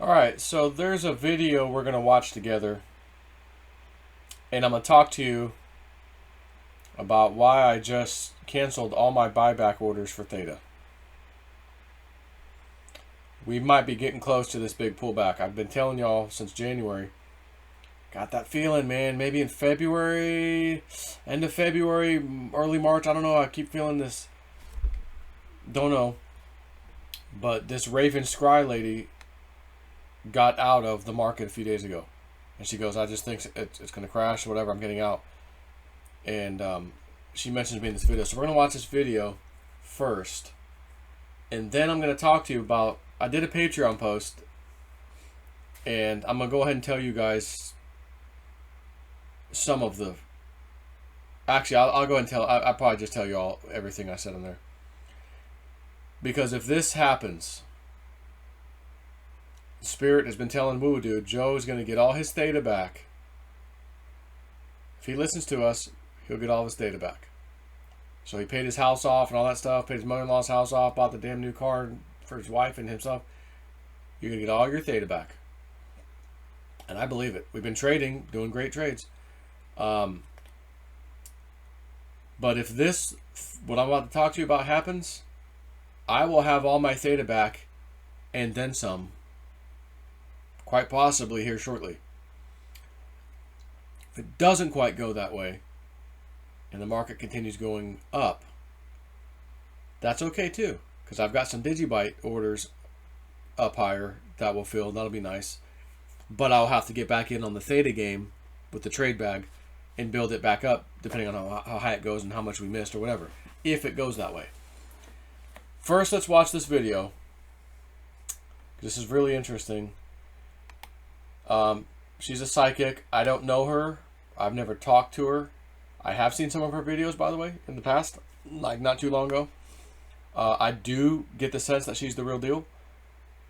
Alright, so there's a video we're going to watch together, and I'm going to talk to you about why I just canceled all my buyback orders for Theta. We might be getting close to this big pullback. I've been telling y'all since January. Got that feeling, man. Maybe in February, end of February, early March. I don't know. I keep feeling this. Don't know. But this Raven Scry lady got out of the market a few days ago. And she goes, I just think it's going to crash or whatever. I'm getting out. And she mentions me in this video. So we're going to watch this video first. And then I'm going to talk to you about, I did a Patreon post. And I'm going to go ahead and tell you guys some of the... Actually, I'll go ahead and tell... I'll probably just tell you all everything I said on there. Because if this happens... Spirit has been telling Woo Dude Joe is going to get all his Theta back. If he listens to us, he'll get all his Theta back. So he paid his house off and all that stuff, paid his mother-in-law's house off, bought the damn new car for his wife and himself. You're going to get all your Theta back. And I believe it. We've been trading, doing great trades. But if this, what I'm about to talk to you about happens, I will have all my Theta back and then some. Quite possibly here shortly. If it doesn't quite go that way, and the market continues going up, that's okay too, because I've got some Digibyte orders up higher that will fill. That'll be nice. But I'll have to get back in on the Theta game with the trade bag and build it back up, depending on how high it goes and how much we missed or whatever, if it goes that way. First, let's watch this video. This is really interesting. She's a psychic. I don't know her. I've never talked to her. I have seen some of her videos, by the way, in the past, like not too long ago. I do get the sense that she's the real deal.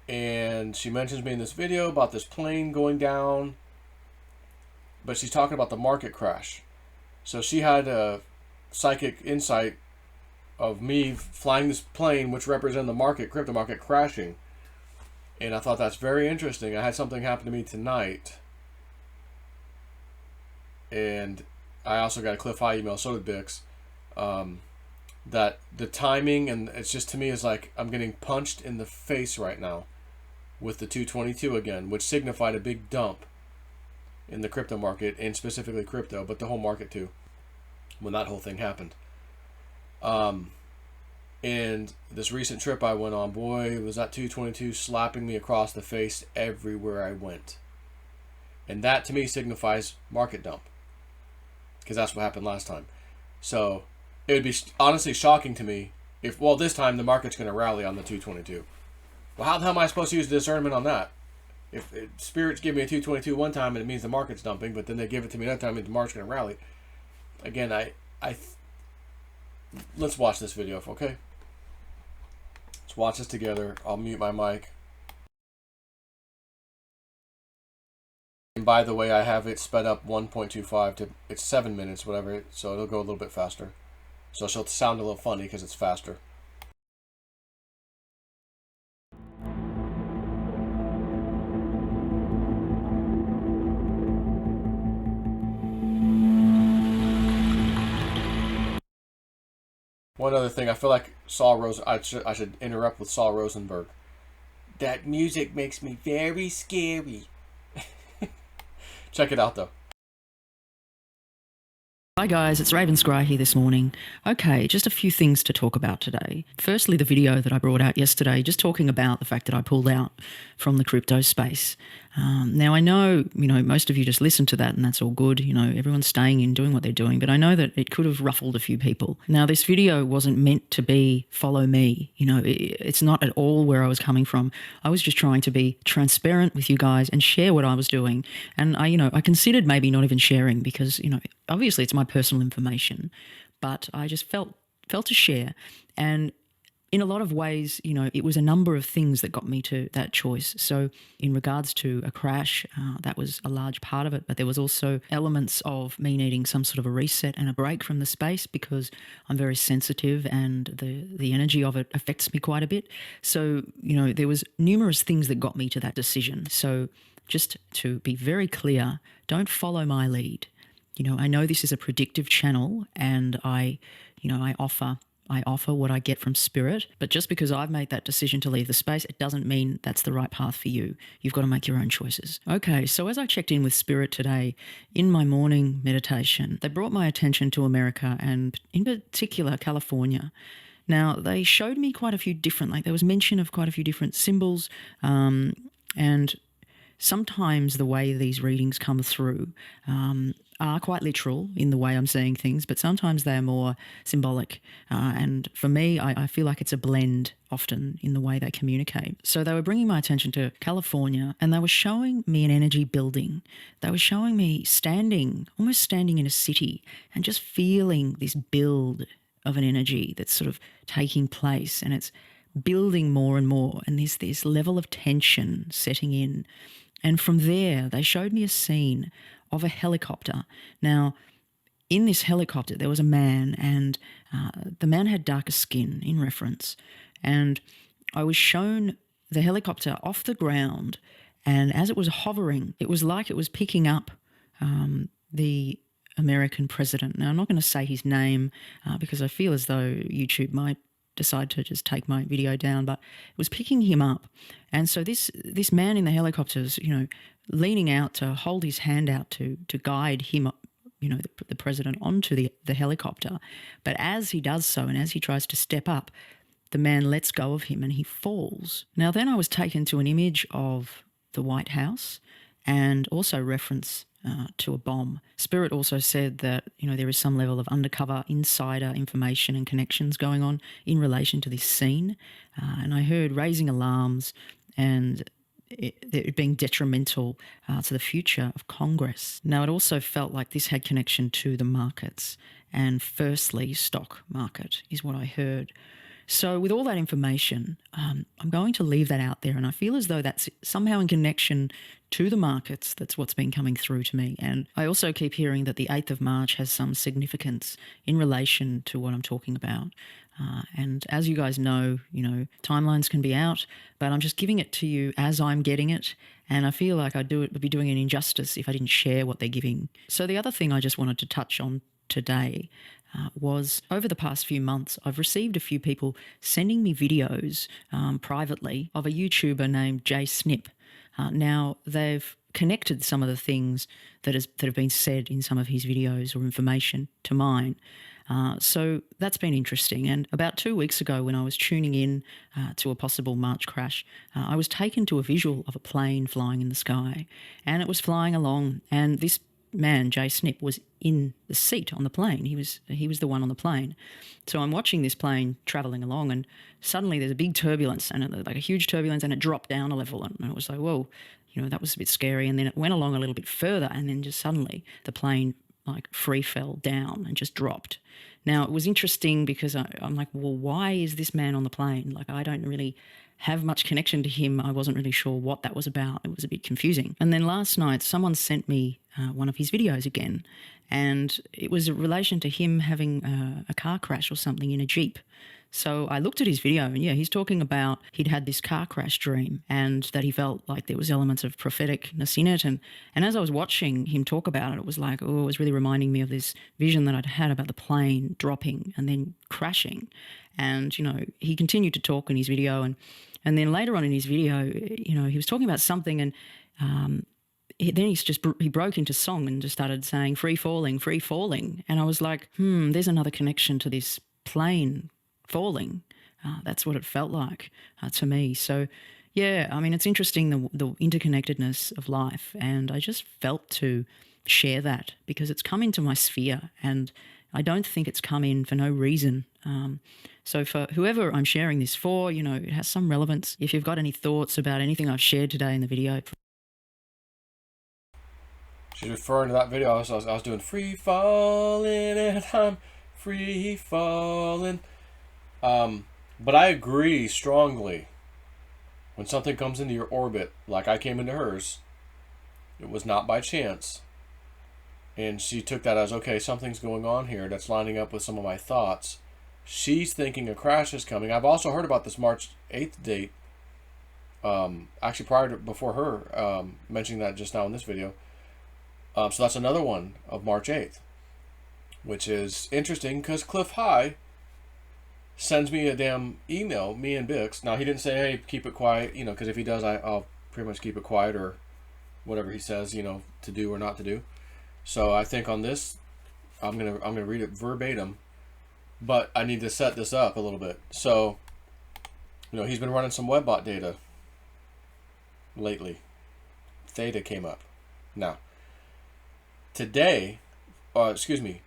And she mentions me in this video about this plane going down. But she's talking about the market crash. So she had a psychic insight of me flying this plane, which represented the market, crypto market, crashing. And I thought that's very interesting. I had something happen to me tonight. And I also got a Clif High email, so did Bix. That the timing, and it's just, to me, is like I'm getting punched in the face right now with the 222 again, which signified a big dump in the crypto market, and specifically crypto, but the whole market too, when that whole thing happened. And this recent trip I went on, boy, was that 222 slapping me across the face everywhere I went. And that, to me, signifies market dump. Because that's what happened last time. So, it would be honestly shocking to me if, well, this time the market's going to rally on the 222. Well, how the hell am I supposed to use discernment on that? If spirits give me a 222 one time and it means the market's dumping, but then they give it to me another time and the market's going to rally. Again, let's watch this video, okay? Let's watch this together. I'll mute my mic. And by the way, I have it sped up 1.25 to, it's 7 minutes, whatever, so it'll go a little bit faster. So she'll sound a little funny because it's faster. One other thing, I feel like I should interrupt with Saul Rosenberg. That music makes me very scary. Check it out though. Hi guys, it's Raven Scry here this morning. Okay, just a few things to talk about today. Firstly, the video that I brought out yesterday, just talking about the fact that I pulled out from the crypto space. Now I know, most of you just listen to that and that's all good. Everyone's staying in, doing what they're doing, but I know that it could have ruffled a few people. Now this video wasn't meant to be follow me. It's not at all where I was coming from. I was just trying to be transparent with you guys and share what I was doing. And I considered maybe not even sharing because, obviously it's my personal information, but I just felt to share. And in a lot of ways, you know, it was a number of things that got me to that choice. So in regards to a crash, that was a large part of it, but there was also elements of me needing some sort of a reset and a break from the space, because I'm very sensitive and the energy of it affects me quite a bit. So, you know, there was numerous things that got me to that decision. So just to be very clear, don't follow my lead. You know, I know this is a predictive channel, and I offer what I get from spirit, but just because I've made that decision to leave the space, it doesn't mean that's the right path for you. You've got to make your own choices. Okay, so as I checked in with spirit today, in my morning meditation, they brought my attention to America, and in particular, California. Now, they showed me quite a few different, like there was mention of quite a few different symbols, and sometimes the way these readings come through are quite literal in the way I'm saying things, but sometimes they're more symbolic. And for me, I feel like it's a blend often in the way they communicate. So they were bringing my attention to California, and they were showing me an energy building. They were showing me almost standing in a city, and just feeling this build of an energy that's sort of taking place, and it's building more and more, and there's this level of tension setting in. And from there, they showed me a scene of a helicopter. Now, in this helicopter, there was a man, and the man had darker skin in reference. And I was shown the helicopter off the ground, and as it was hovering, it was like it was picking up the American president. Now, I'm not going to say his name because I feel as though YouTube might decide to just take my video down, but it was picking him up. And so this man in the helicopter's, you know, leaning out to hold his hand out to guide him, you know, the president onto the helicopter. But as he does so, and as he tries to step up, the man lets go of him and he falls. Now then I was taken to an image of the White House, and also reference to a bomb. Spirit also said that, you know, there is some level of undercover insider information and connections going on in relation to this scene. And I heard raising alarms and it being detrimental to the future of Congress. Now, it also felt like this had connection to the markets, and firstly, stock market is what I heard. So with all that information, I'm going to leave that out there, and I feel as though that's somehow in connection to the markets. That's what's been coming through to me. And I also keep hearing that the 8th of March has some significance in relation to what I'm talking about. And as you guys know, timelines can be out, but I'm just giving it to you as I'm getting it. And I feel like would be doing an injustice if I didn't share what they're giving. So the other thing I just wanted to touch on today was over the past few months, I've received a few people sending me videos privately of a YouTuber named Jay Snip. Now, they've connected some of the things that have been said in some of his videos or information to mine. So that's been interesting. And about 2 weeks ago, when I was tuning in to a possible March crash, I was taken to a visual of a plane flying in the sky, and it was flying along, and this man, Jay Snip, was in the seat on the plane. He was the one on the plane. So I'm watching this plane traveling along, and suddenly there's a big turbulence, and like a huge turbulence, and it dropped down a level, and it was like, whoa, that was a bit scary. And then it went along a little bit further, and then just suddenly the plane like free fell down and just dropped. Now, it was interesting because I'm like, well, why is this man on the plane? Like, I don't really have much connection to him. I wasn't really sure what that was about. It was a bit confusing. And then last night, someone sent me one of his videos again, and it was in relation to him having a car crash or something in a Jeep. So I looked at his video, and yeah, he's talking about he'd had this car crash dream, and that he felt like there was elements of propheticness in it. And as I was watching him talk about it, it was like, it was really reminding me of this vision that I'd had about the plane dropping and then crashing. And, he continued to talk in his video, and then later on in his video, he was talking about something, and then he broke into song and just started saying free falling, free falling. And I was like, there's another connection to this plane falling. That's what it felt like to me. So yeah, I mean, it's interesting, the interconnectedness of life, and I just felt to share that because it's come into my sphere, and I don't think it's come in for no reason. So for whoever I'm sharing this for, it has some relevance. If you've got any thoughts about anything I've shared today in the video. She's referring to that video. I was doing free falling, and I'm free falling. But I agree strongly. When something comes into your orbit, like I came into hers, it was not by chance. And she took that as, okay, something's going on here that's lining up with some of my thoughts. She's thinking a crash is coming. I've also heard about this March 8th date. Actually, before her mentioning that just now in this video. So that's another one of March 8th. Which is interesting because Clif High sends me a damn email, me and Bix. Now, he didn't say, hey, keep it quiet, you know, because if he does, I'll pretty much keep it quiet or whatever he says, you know, to do or not to do. So I think on this, I'm gonna read it verbatim, but I need to set this up a little bit. So, you know, he's been running some webbot data lately. Theta came up. Now, today, excuse me,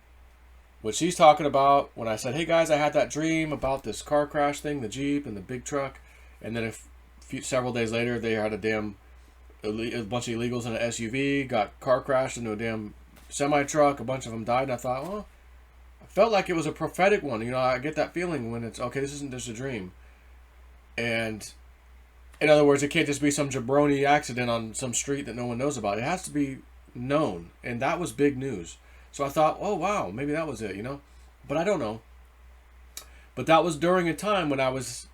what she's talking about when I said, hey guys, I had that dream about this car crash thing, the Jeep and the big truck, and then several days later they had a bunch of illegals in an SUV, got car crashed into a damn semi-truck, a bunch of them died, and I thought, well, I felt like it was a prophetic one. You know, I get that feeling when it's, okay, this isn't just a dream. And in other words, it can't just be some jabroni accident on some street that no one knows about. It has to be known, and that was big news. So I thought, oh, wow, maybe that was it, you know? But I don't know. But that was during a time when I was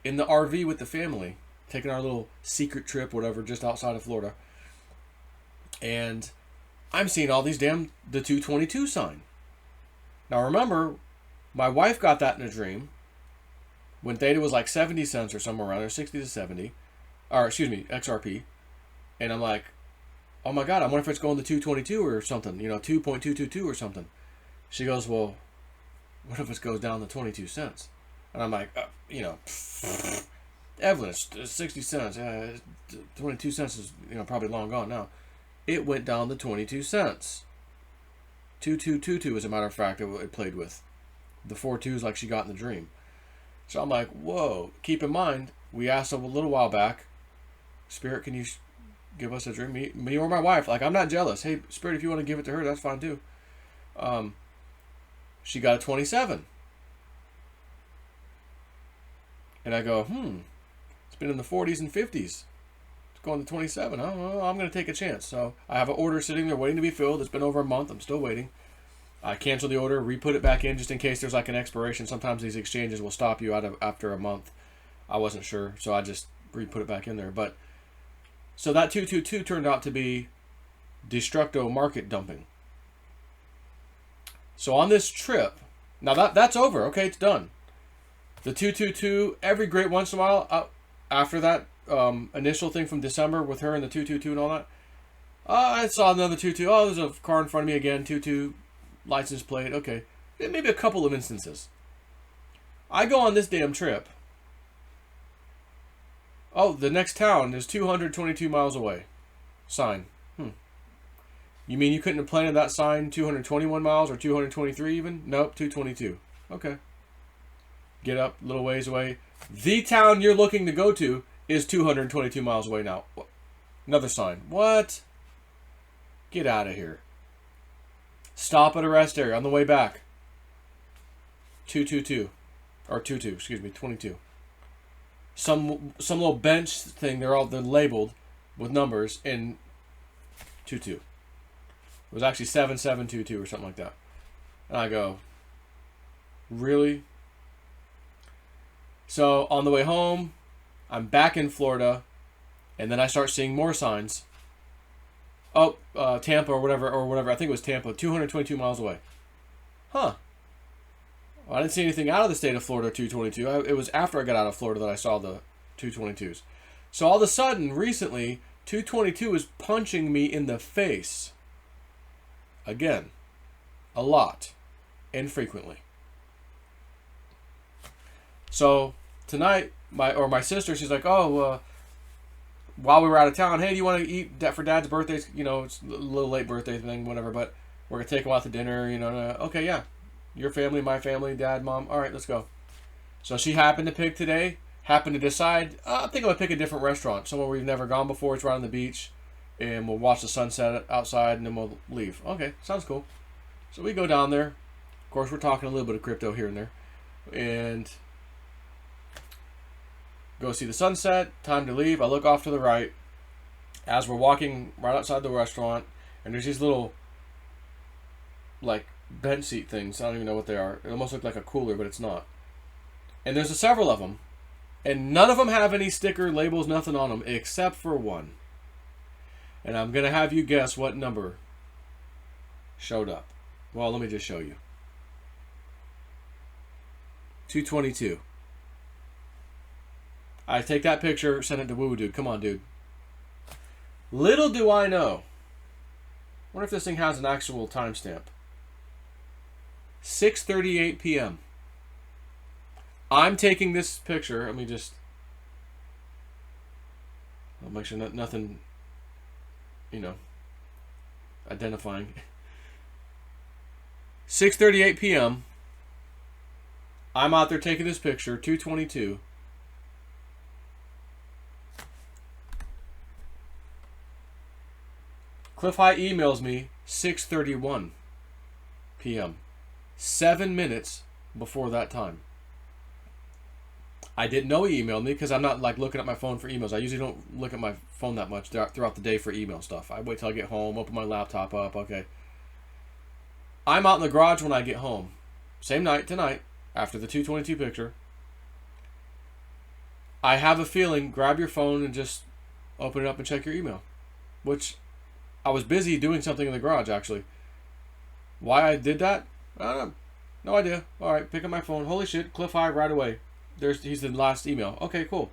in the RV with the family, taking our little secret trip, whatever, just outside of Florida. And I'm seeing all these the 222 sign. Now remember, my wife got that in a dream when Theta was like 70 cents or somewhere around there, 60 to 70. Or, excuse me, XRP. And I'm like, oh my God, I wonder if it's going to 222 or something, you know, 2.222 or something. She goes, well, what if it goes down to 22 cents? And I'm like, you know, Evelyn, it's 60 cents. 22 cents is, you know, probably long gone now. It went down to 22 cents. 2222, as a matter of fact, it played with. The 4 twos like she got in the dream. So I'm like, whoa. Keep in mind, we asked a little while back, Spirit, can you give us a dream? Me or my wife. Like, I'm not jealous. Hey, Spirit, if you want to give it to her, that's fine too. She got a 27. And I go, it's been in the 40s and 50s. It's going to 27. I don't know. I'm going to take a chance. So I have an order sitting there waiting to be filled. It's been over a month. I'm still waiting. I cancel the order, re-put it back in just in case there's like an expiration. Sometimes these exchanges will stop you after a month. I wasn't sure, so I just re-put it back in there. But so that 222 turned out to be destructo market dumping. So on this trip, now that's over. Okay, it's done. The 222, every great once in a while, after that initial thing from December with her and the 222 and all that, I saw another 22. Oh, there's a car in front of me again, 22 license plate. Okay, maybe a couple of instances. I go on this damn trip. Oh, the next town is 222 miles away. Sign. You mean you couldn't have planted that sign 221 miles or 223 even? Nope, 222. Okay. Get up, a little ways away. The town you're looking to go to is 222 miles away now. Another sign. What? Get out of here. Stop at a rest area on the way back. 222. Or 22, excuse me, 22. Some little bench thing, they're labeled with numbers in 22. It was actually 7722 or something like that. And I go, really? So on the way home, I'm back in Florida, and then I start seeing more signs. Oh, Tampa or whatever. I think it was Tampa, 222 miles away. Huh. Well, I didn't see anything out of the state of Florida 222. It was after I got out of Florida that I saw the 222s. So all of a sudden, recently, 222 is punching me in the face. Again, a lot, and frequently. So tonight, my sister, she's like, oh, while we were out of town, hey, do you want to eat for Dad's birthday? You know, it's a little late birthday thing, whatever, but we're going to take him out to dinner, you know. Okay, yeah. Your family, my family, Dad, Mom. All right, let's go. So she happened to decide, I think I'm going to pick a different restaurant, somewhere we've never gone before. It's right on the beach, and we'll watch the sunset outside, and then we'll leave. Okay, sounds cool. So we go down there. Of course, we're talking a little bit of crypto here and there. And go see the sunset, time to leave. I look off to the right as we're walking right outside the restaurant, and there's these little, like, bench seat things. I don't even know what they are. It almost looks like a cooler, but it's not. And there's several of them, and none of them have any sticker, labels, nothing on them, except for one. And I'm going to have you guess what number showed up. Well, let me just show you. 222. I take that picture, send it to Woo Dude. Come on, dude. Little do I know. Wonder if this thing has an actual timestamp. 6:38 p.m. I'm taking this picture. Let me just... I'll make sure nothing, you know, identifying. 6:38 p.m. I'm out there taking this picture, 222. Clif High emails me 6:31 p.m. 7 minutes before that time. I didn't know he emailed me because I'm not like looking at my phone for emails. I usually don't look at my phone that much throughout the day for email stuff. I wait till I get home, open my laptop up, okay. I'm out in the garage when I get home. Same night tonight, after the 222 picture. I have a feeling, grab your phone and just open it up and check your email. Which, I was busy doing something in the garage, actually. Why I did that? I don't know. No idea. Alright, pick up my phone. Holy shit, Clif High right away. He's the last email. Okay, cool.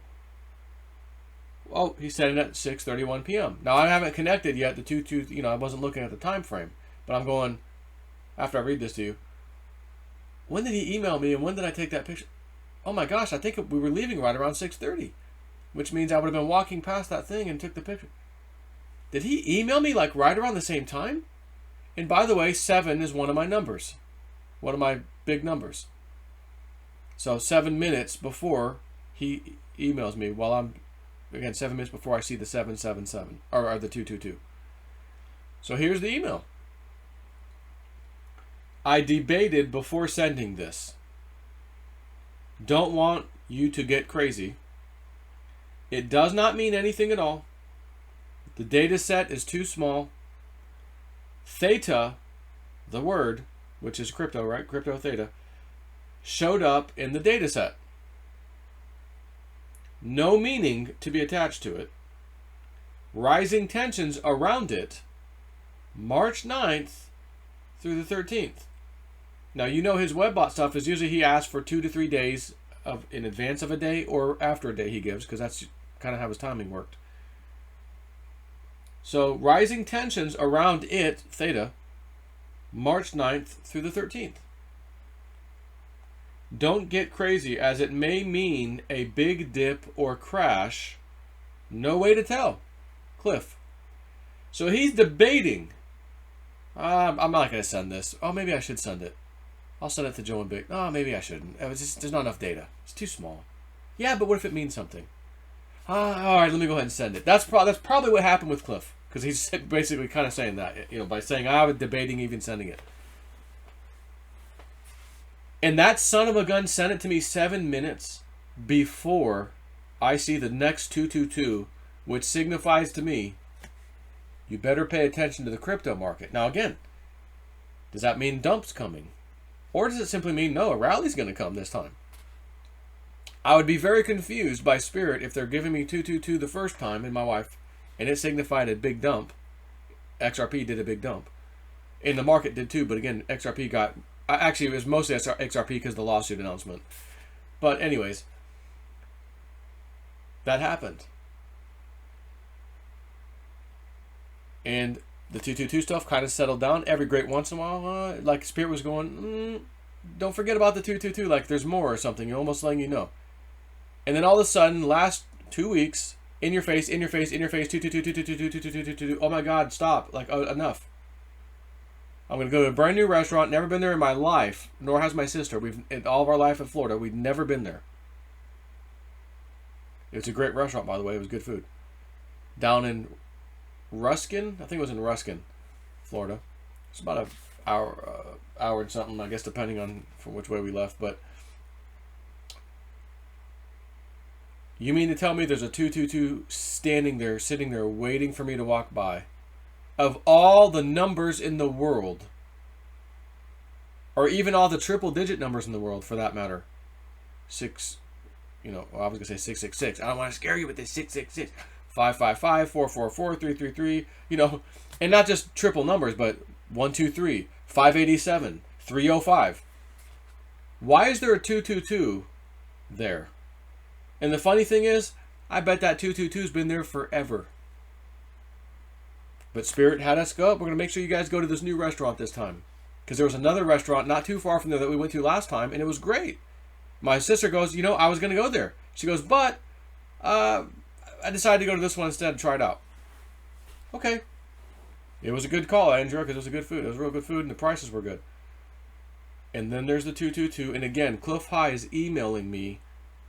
Oh, he sent it at 6:31 p.m. Now, I haven't connected yet the two, you know, I wasn't looking at the time frame. But I'm going, after I read this to you, when did he email me and when did I take that picture? Oh my gosh, I think we were leaving right around 6:30. Which means I would have been walking past that thing and took the picture. Did he email me like right around the same time? And by the way, 7 is one of my numbers. One of my big numbers. So 7 minutes before he emails me, while I'm, again, 7 minutes before I see the 777, or the 222. So here's the email. I debated before sending this. Don't want you to get crazy. It does not mean anything at all. The data set is too small. Theta, the word, which is crypto, right? Crypto theta, showed up in the data set. No meaning to be attached to it. Rising tensions around it, March 9th through the 13th. Now, you know his webbot stuff is usually he asks for 2 to 3 days in advance of a day or after a day he gives, because that's kind of how his timing worked. So, rising tensions around it, Theta, March 9th through the 13th. Don't get crazy, as it may mean a big dip or crash. No way to tell. Clif. So he's debating. I'm not going to send this. Oh, maybe I should send it. I'll send it to Joe and Big. Oh, maybe I shouldn't. There's not enough data. It's too small. Yeah, but what if it means something? All right, let me go ahead and send it. That's probably what happened with Clif, because he's basically kind of saying that, you know, by saying I was debating even sending it. And that son of a gun sent it to me 7 minutes before I see the next 222, which signifies to me you better pay attention to the crypto market. Now again, does that mean dumps coming? Or does it simply mean no, a rally's going to come this time? I would be very confused by Spirit if they're giving me 222 the first time in my wife, and it signified a big dump. XRP did a big dump. And the market did too, but again, XRP got... Actually, it was mostly XRP because of the lawsuit announcement. But anyways, that happened. And the 222 stuff kind of settled down. Every great once in a while, like Spirit was going, don't forget about the 222, like there's more or something. You're almost letting you know. And then all of a sudden, last 2 weeks, in your face, 222. Oh my God, stop. Like, enough. I'm going to go to a brand new restaurant. Never been there in my life, nor has my sister. In all of our life in Florida, we've never been there. It's a great restaurant, by the way. It was good food. Down in Ruskin? I think it was in Ruskin, Florida. It's about an hour and something, I guess, depending on from which way we left. But You mean to tell me there's a 222 standing there, sitting there, waiting for me to walk by? Of all the numbers in the world, or even all the triple-digit numbers in the world, for that matter, I was gonna say 666. I don't want to scare you with this 666, 555, 444, 333. And not just triple numbers, but 123, 587, 305. Why is there a 222 there? And the funny thing is, I bet that 222's been there forever. But Spirit had us go. We're going to make sure you guys go to this new restaurant this time. Because there was another restaurant not too far from there that we went to last time, and it was great. My sister goes, I was going to go there. She goes, but I decided to go to this one instead and try it out. Okay. It was a good call, Andrew, because it was a good food. It was real good food, and the prices were good. And then there's the 222. And again, Clif High is emailing me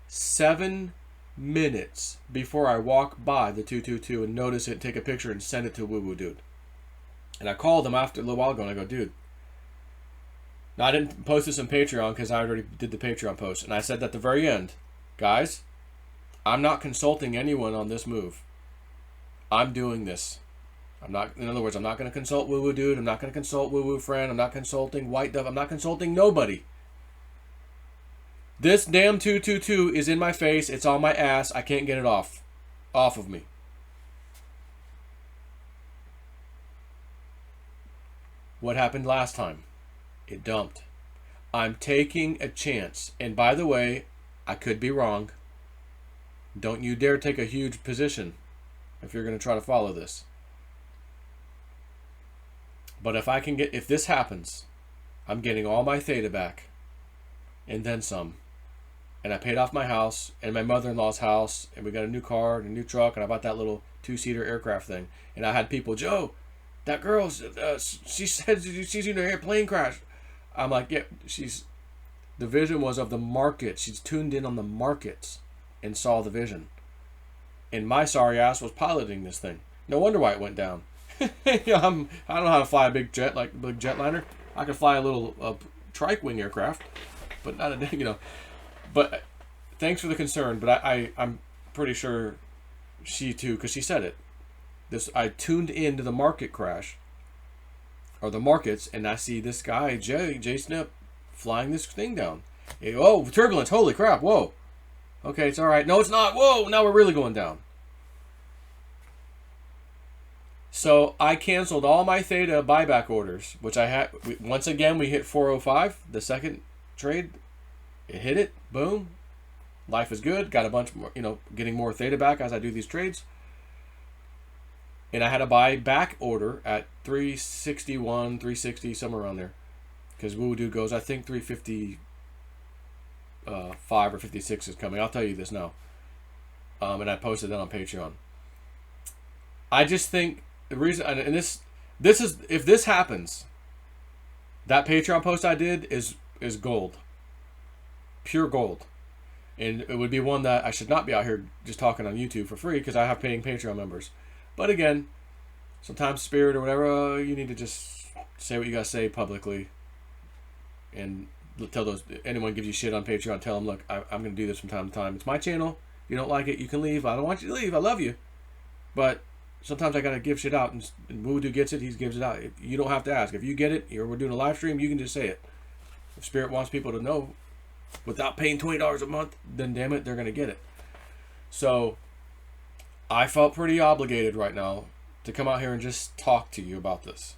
7 minutes before I walk by the 222 and notice it, take a picture, and send it to Woo Woo Dude. And I called him after a little while ago, and I go, dude. Now, I didn't post this on Patreon because I already did the Patreon post. And I said at the very end, guys, I'm not consulting anyone on this move. I'm doing this. In other words, I'm not going to consult Woo Woo Dude. I'm not going to consult Woo Woo Friend. I'm not consulting White Dove. I'm not consulting nobody. This damn 222 is in my face. It's on my ass. I can't get it off of me. What happened last time? It dumped. I'm taking a chance. And by the way, I could be wrong. Don't you dare take a huge position if you're going to try to follow this. But if this happens, I'm getting all my Theta back. And then some. And I paid off my house and my mother-in-law's house, and we got a new car and a new truck, and I bought that little 2-seater aircraft thing. And I had people, Joe, that girl, she said she's in her airplane crash. I'm like, yeah, the vision was of the market. She's tuned in on the markets and saw the vision. And my sorry ass was piloting this thing. No wonder why it went down. I don't know how to fly a big jet, like a big jetliner. I could fly a little trike wing aircraft, but not a, But thanks for the concern, but I'm pretty sure she too, because she said it. I tuned into the market crash, or the markets, and I see this guy, Jay Snip, flying this thing down. Oh, turbulence, holy crap, whoa. Okay, it's all right. No, it's not. Whoa, now we're really going down. So I canceled all my Theta buyback orders, which I had. Once again, we hit 405, the second trade. It hit it. Boom. Life is good. Got a bunch more, getting more Theta back as I do these trades. And I had a buy back order at 361, 360, somewhere around there. Because Woo Dude goes, I think 355 or 56 is coming. I'll tell you this now. And I posted that on Patreon. I just think the reason, and this is, if this happens, that Patreon post I did is gold. Pure gold. And it would be one that I should not be out here just talking on YouTube for free, because I have paying Patreon members. But again, sometimes Spirit or whatever, you need to just say what you gotta say publicly, and tell anyone gives you shit on Patreon, tell them, look, I'm gonna do this from time to time. It's my channel. If you don't like it, you can leave. I don't want you to leave. I love you, but sometimes I gotta give shit out, and Woo Dude gets it, he gives it out. You don't have to ask. If you get it, or we're doing a live stream, you can just say it. If Spirit wants people to know without paying $20 a month, then damn it, they're gonna get it. So I felt pretty obligated right now to come out here and just talk to you about this.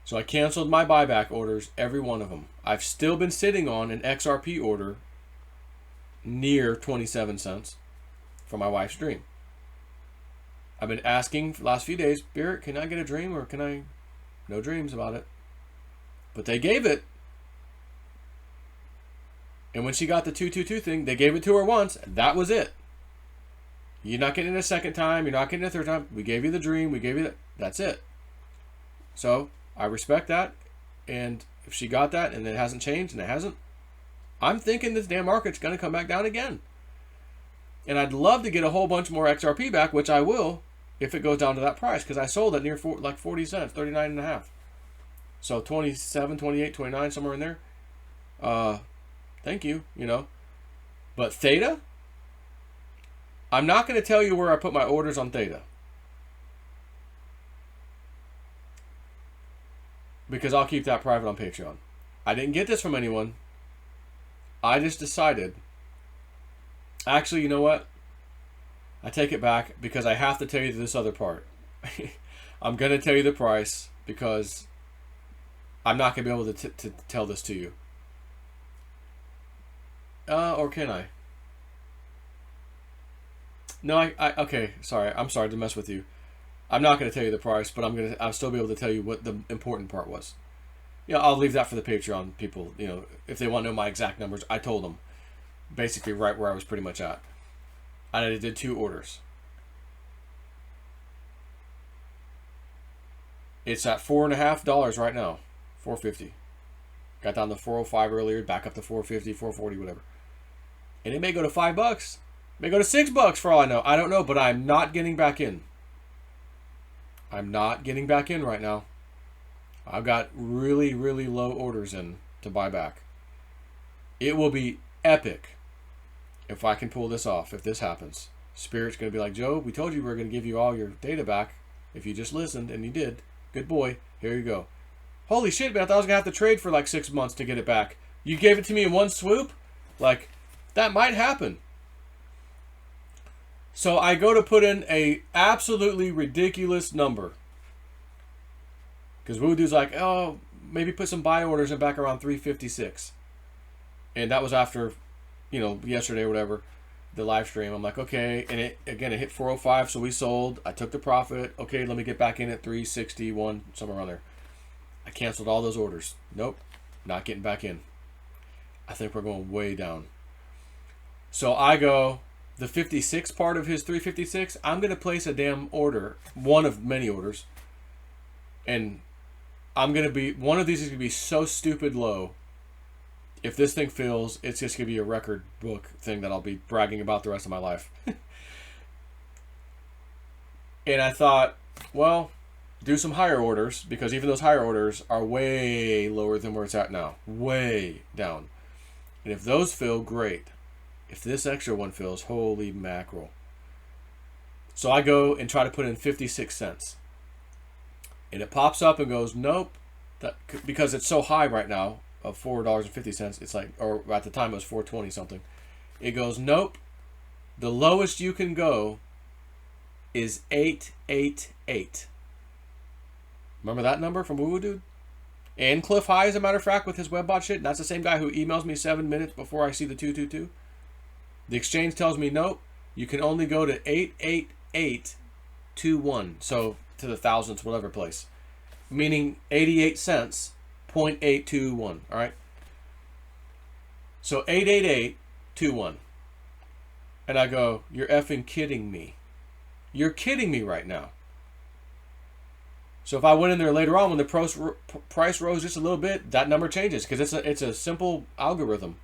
So I canceled my buyback orders, every one of them. I've still been sitting on an XRP order near 27 cents for my wife's dream. I've been asking for the last few days, Spirit, can I get a dream, or can I? No dreams about it. But they gave it. And when she got the 222 thing, they gave it to her once. That was it. You're not getting it a second time. You're not getting it a third time. We gave you the dream. We gave you that. That's it. So I respect that. And if she got that and it hasn't changed, and it hasn't, I'm thinking this damn market's going to come back down again. And I'd love to get a whole bunch more XRP back, which I will if it goes down to that price, because I sold it near like 40 cents, 39.5. So 27, 28, 29, somewhere in there. Thank you, But Theta, I'm not going to tell you where I put my orders on Theta, because I'll keep that private on Patreon. I didn't get this from anyone. I just decided. Actually, you know what? I take it back, because I have to tell you this other part. I'm going to tell you the price because I'm not going to be able to tell this to you. Or can I? No, okay, sorry. I'm sorry to mess with you. I'm not going to tell you the price, but I'll still be able to tell you what the important part was. Yeah, I'll leave that for the Patreon people. You know, if they want to know my exact numbers, I told them basically right where I was pretty much at. And I did 2 orders. It's at $4.50 right now. $4.50. Got down to $4.05 earlier, back up to $4.50, $4.40, whatever. And it may go to $5. It may go to $6 for all I know. I don't know, but I'm not getting back in. I'm not getting back in right now. I've got really, really low orders in to buy back. It will be epic if I can pull this off, if this happens. Spirit's going to be like, Joe, we told you we were going to give you all your data back if you just listened, and you did. Good boy. Here you go. Holy shit, man, I thought I was going to have to trade for like 6 months to get it back. You gave it to me in one swoop? Like, that might happen. So I go to put in a absolutely ridiculous number. Because Voodoo's like, oh, maybe put some buy orders in back around 356. And that was after, you know, yesterday or whatever, the live stream. I'm like, okay. And it hit 405, so we sold. I took the profit. Okay, let me get back in at 361, somewhere around there. I canceled all those orders. Nope, not getting back in. I think we're going way down. So I go, the 56 part of his 356, I'm going to place a damn order, one of many orders. And I'm going to be, one of these is going to be so stupid low. If this thing fills, it's just going to be a record book thing that I'll be bragging about the rest of my life. And I thought, well, do some higher orders, because even those higher orders are way lower than where it's at now. Way down. And if those fill, great. If this extra one fills, holy mackerel. So I go and try to put in 56 cents. And it pops up and goes, nope. Because it's so high right now, of $4.50, it's like, or at the time it was $4.20 something. It goes, nope. The lowest you can go is 888. Remember that number from Woo Woo Dude? And Clif High, as a matter of fact, with his webbot shit. That's the same guy who emails me 7 minutes before I see the 222. The exchange tells me, nope, you can only go to 88821. So to the thousandths, whatever place. Meaning 88 cents, 0.821. All right? So 88821. And I go, you're effing kidding me. You're kidding me right now. So if I went in there later on when the price rose just a little bit, that number changes, because it's a simple algorithm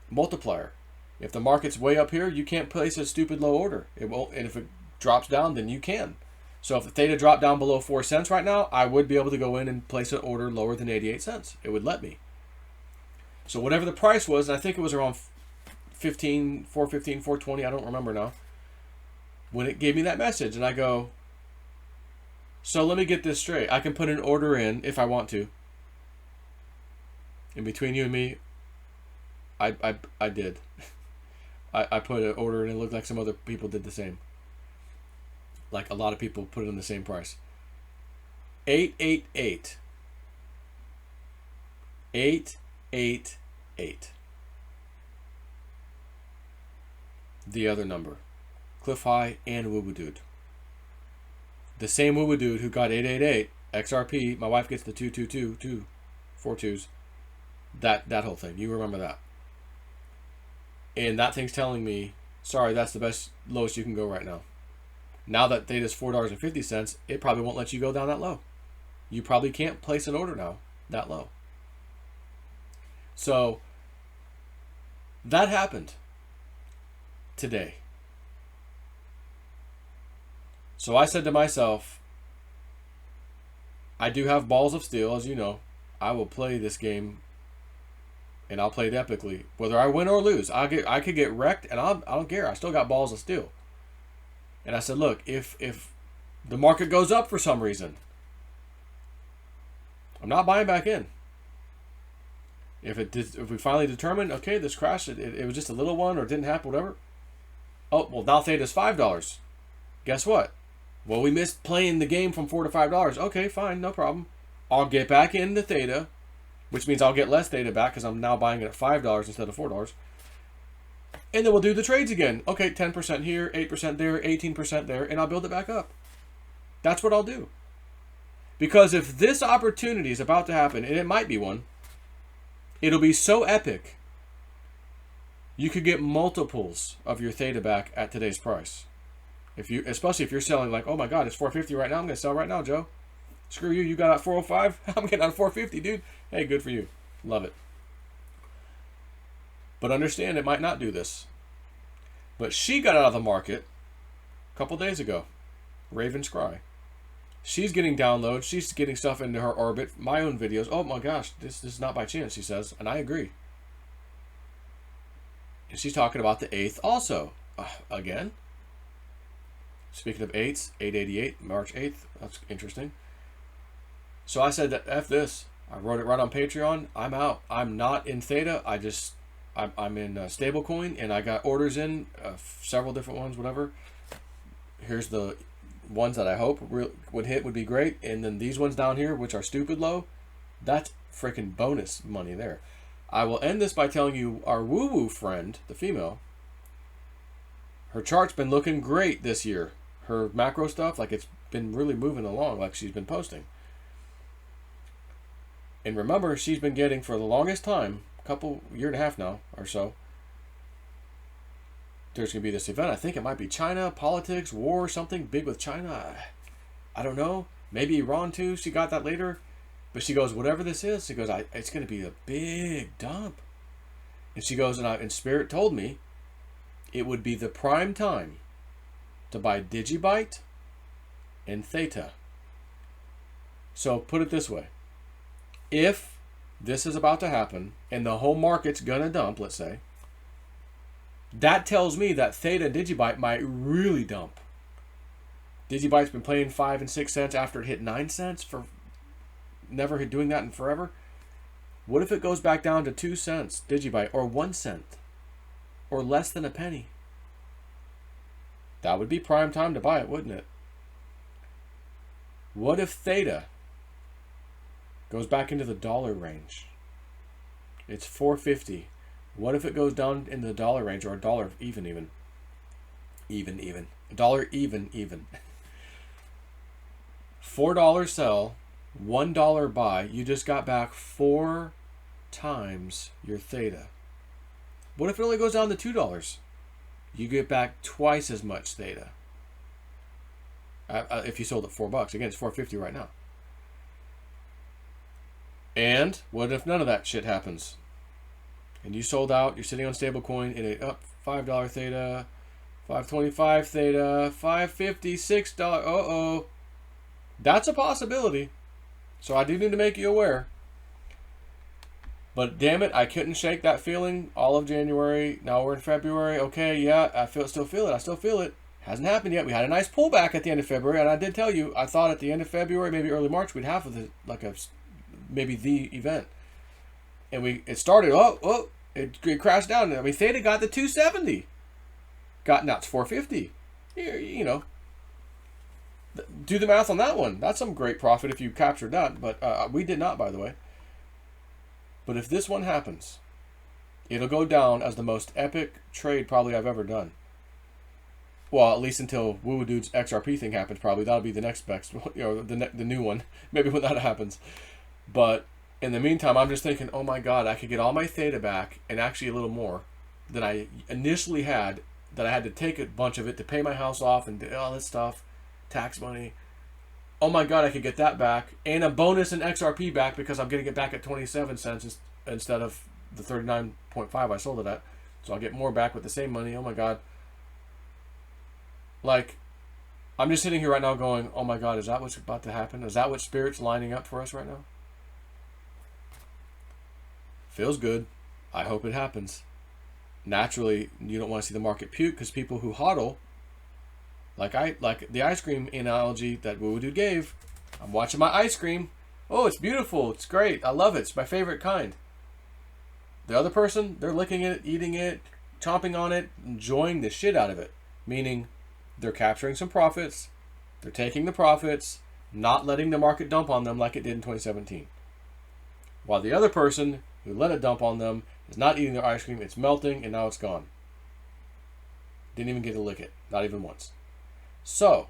multiplier. If the market's way up here, you can't place a stupid low order. It won't, and if it drops down, then you can. So if the Theta dropped down below 4 cents right now, I would be able to go in and place an order lower than 88 cents. It would let me. So whatever the price was, and I think it was around 415, 420, I don't remember now, when it gave me that message, and I go, so let me get this straight. I can put an order in if I want to. And between you and me, I did. I put an order in, and it looked like some other people did the same. Like a lot of people put it in the same price. 888. 888. The other number. Clif High and Woo Woo Dude. The same Woo Woo Dude who got 888 XRP. My wife gets the 222, 242s. That whole thing. You remember that. And that thing's telling me, sorry, that's the best, lowest you can go right now. Now that Theta's $4.50, it probably won't let you go down that low. You probably can't place an order now that low. So that happened today. So I said to myself, I do have balls of steel, as you know. I will play this game and I'll play it epically. Whether I win or lose, I could get wrecked, and I don't care. I still got balls of steel. And I said, look, if the market goes up for some reason, I'm not buying back in. If we finally determine, okay, this crash, it was just a little one or it didn't happen, whatever. Oh, well, now Theta's $5. Guess what? Well, we missed playing the game from $4 to $5. Okay, fine, no problem. I'll get back into Theta, which means I'll get less Theta back because I'm now buying it at $5 instead of $4. And then we'll do the trades again. Okay, 10% here, 8% there, 18% there, and I'll build it back up. That's what I'll do. Because if this opportunity is about to happen, and it might be one, it'll be so epic, you could get multiples of your Theta back at today's price. Especially if you're selling like, oh my God, it's $450 right now. I'm going to sell right now, Joe. Screw you. You got out $405. I'm getting out $450, dude. Hey, good for you. Love it. But understand, it might not do this. But she got out of the market a couple days ago. Raven Scry. She's getting downloads. She's getting stuff into her orbit. My own videos. Oh my gosh, this is not by chance, she says. And I agree. And she's talking about the 8th also. Again. Speaking of 8s, 888, March 8th. That's interesting. So I said, F this. I wrote it right on Patreon. I'm out. I'm not in Theta. I'm in stablecoin, and I got orders in, several different ones, whatever. Here's the ones that I hope would hit, would be great. And then these ones down here, which are stupid low, that's freaking bonus money there. I will end this by telling you our woo-woo friend, the female, her chart's been looking great this year. Her macro stuff, like it's been really moving along like she's been posting. And remember, she's been getting for the longest time, year and a half now or so, there's going to be this event. I think it might be China, politics, war, something big with China. I don't know. Maybe Iran too. She got that later. But she goes, whatever this is, she goes, it's going to be a big dump. And she goes, and Spirit told me it would be the prime time to buy Digibyte and Theta. So put it this way. If this is about to happen and the whole market's going to dump, let's say, that tells me that Theta and Digibyte might really dump. Digibyte's been playing 5 and 6 cents after it hit 9 cents for never doing that in forever. What if it goes back down to 2 cents, Digibyte, or 1 cent, or less than a penny? That would be prime time to buy it, wouldn't it? What if Theta goes back into the dollar range? It's $4.50. What if it goes down in the dollar range, or a dollar even? A dollar even. $4 sell, $1 buy. You just got back 4 times your Theta. What if it only goes down to $2? You get back twice as much Theta. If you sold at $4, again, it's $4.50 right now. And what if none of that shit happens? And you sold out, you're sitting on stablecoin, and it up $5 Theta, $5.25 Theta, $5.50, $6. Uh-oh. That's a possibility. So I do need to make you aware. But damn it, I couldn't shake that feeling all of January. Now we're in February. Okay, yeah, I still feel it. Hasn't happened yet. We had a nice pullback at the end of February, and I did tell you, I thought at the end of February, maybe early March, we'd have maybe the event. And it started, it crashed down. I mean, Theta got the 270. Now it's 450. You know, do the math on that one. That's some great profit if you captured that. But we did not, by the way. But if this one happens, it'll go down as the most epic trade probably I've ever done. Well, at least until Woo Dude's XRP thing happens, probably. That'll be the next best, the new one. Maybe when that happens. But in the meantime, I'm just thinking, oh my God, I could get all my Theta back, and actually a little more than I initially had, that I had to take a bunch of it to pay my house off and do all this stuff, tax money. Oh my God, I could get that back, and a bonus in XRP back because I'm getting it back at 27 cents instead of the 39.5 I sold it at. So I'll get more back with the same money. Oh my God. Like, I'm just sitting here right now going, oh my God, is that what's about to happen? Is that what Spirit's lining up for us right now? Feels good. I hope it happens. Naturally, you don't want to see the market puke, because people who hodl, like the ice cream analogy that Woo Dude gave, I'm watching my ice cream. Oh, it's beautiful. It's great. I love it. It's my favorite kind. The other person, they're licking it, eating it, chomping on it, enjoying the shit out of it. Meaning, they're capturing some profits. They're taking the profits, not letting the market dump on them like it did in 2017. While the other person who let it dump on them is not eating their ice cream, it's melting, and now it's gone. Didn't even get to lick it. Not even once. So,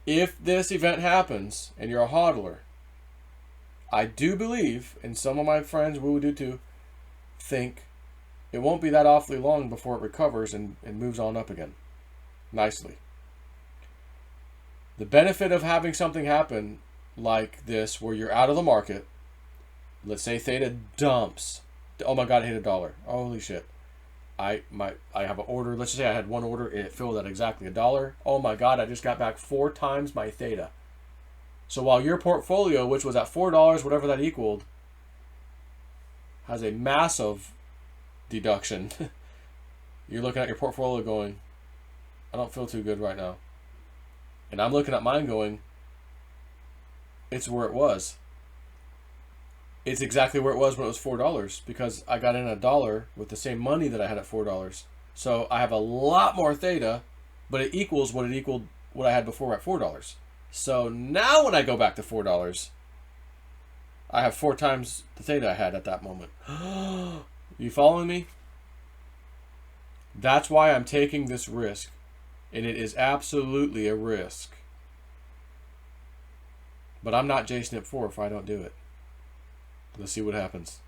if this event happens and you're a hodler, I do believe, and some of my friends will do too, think it won't be that awfully long before it recovers and moves on up again. Nicely. The benefit of having something happen like this where you're out of the market, let's say Theta dumps. Oh my God, it hit $1. Holy shit. I have an order. Let's just say I had one order and it filled at exactly $1. Oh my God, I just got back 4 times my Theta. So while your portfolio, which was at $4, whatever that equaled, has a massive deduction, you're looking at your portfolio going, I don't feel too good right now. And I'm looking at mine going, it's where it was. It's exactly where it was when it was $4, because I got in $1 with the same money that I had at $4. So I have a lot more Theta, but it equals what it equaled what I had before at $4. So now when I go back to $4, I have 4 times the Theta I had at that moment. You following me? That's why I'm taking this risk. And it is absolutely a risk. But I'm not Jason at 4 if I don't do it. Let's see what happens.